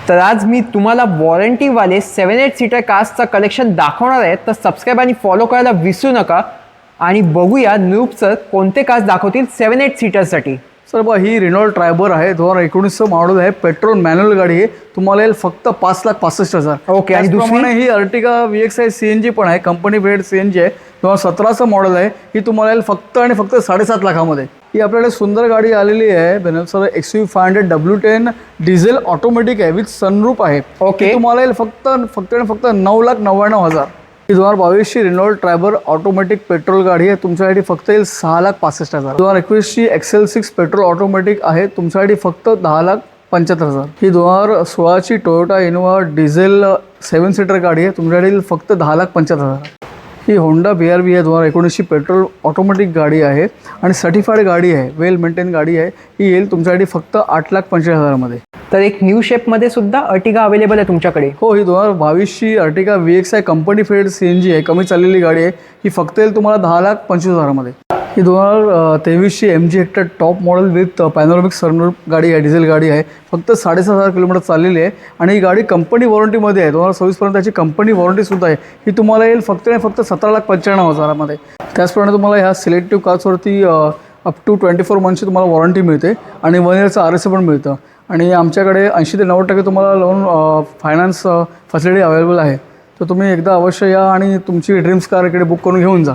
तर आज मी तुम्हाला वॉरंटीवाले 7-8 सीटर कार्सचं कलेक्शन दाखवणार आहे. तर सबस्क्राईब आणि फॉलो करायला विसरू नका. आणि बघूया न्यूब सर कोणते कार्स दाखवतील 7-8 सीटरसाठी. सर बघा, ही रेनॉल्ड ट्रायबर आहे. 2019चं मॉडेल आहे. पेट्रोल मॅन्युअल गाडी आहे. तुम्हाला येईल फक्त 5,65,000. ओके. आणि दुसरी ही अर्टिगा VXI CNG पण आहे. कंपनी ब्रेड CNG आहे. 2017चं मॉडेल आहे. ही तुम्हाला येईल फक्त आणि फक्त 7.5 लाखामध्ये. ही आपल्याकडे सुंदर गाडी आलेली आहे. बेनल्सर XUV500 W10 डिझेल ऑटोमॅटिक आहे विथ सनरूफ आहे. ओके. तुम्हाला येईल फक्त आणि फक्त 9,99,000. ही 2022ची रेनॉल्ड ट्रायबर ऑटोमॅटिक पेट्रोल गाडी आहे. तुमच्यासाठी फक्त येईल 6,65,000. 2021ची XL6 पेट्रोल ऑटोमॅटिक आहे. तुमच्यासाठी फक्त 10,75,000. ही 2016ची टोयोटा इनोवा डिझेल 7 सीटर गाडी आहे. तुमच्यासाठी येईल फक्त 10,75,000. ही होंडा BRV आहे. 2019ची पेट्रोल ऑटोमॅटिक गाडी आहे आणि सर्टिफाईड गाडी आहे. वेल मेंटेन गाडी आहे. ही येईल तुमच्यासाठी फक्त 8,45,000मध्ये. तर एक न्यू शेपमध्ये सुद्धा अर्टिगा अवेलेबल आहे तुमच्याकडे. हो, ही 2022ची अर्टिगा VXI कंपनी फेड CNG आहे. कमी चाललेली गाडी आहे. ही फक्त येईल तुम्हाला 10,25,000मध्ये. ही 2023ची MG hectare top model with panoramic sunroof गाडी आहे. डिझेल गाडी आहे. फक्त 6,500 किलोमीटर चाललेली आहे आणि ही गाडी कंपनी वॉरंटीमध्ये आहे. 2026पर्यंत त्याची कंपनी वॉरंटीसुद्धा आहे. ही तुम्हाला येईल फक्त आणि फक्त 17,95,000मध्ये. त्याचप्रमाणे तुम्हाला ह्या सिलेक्टिव्ह कार्सवरती अप टू 24 मंथची तुम्हाला वॉरंटी मिळते आणि 1 इयरचं RSA पण मिळतं. आणि आमच्याकडे 80 ते 90% तुम्हाला लोन फायनान्स फॅसिलिटी अवेलेबल आहे. तर तुम्ही एकदा अवश्य या आणि तुमची ड्रीम्स कार इकडे बुक करून घेऊन जा.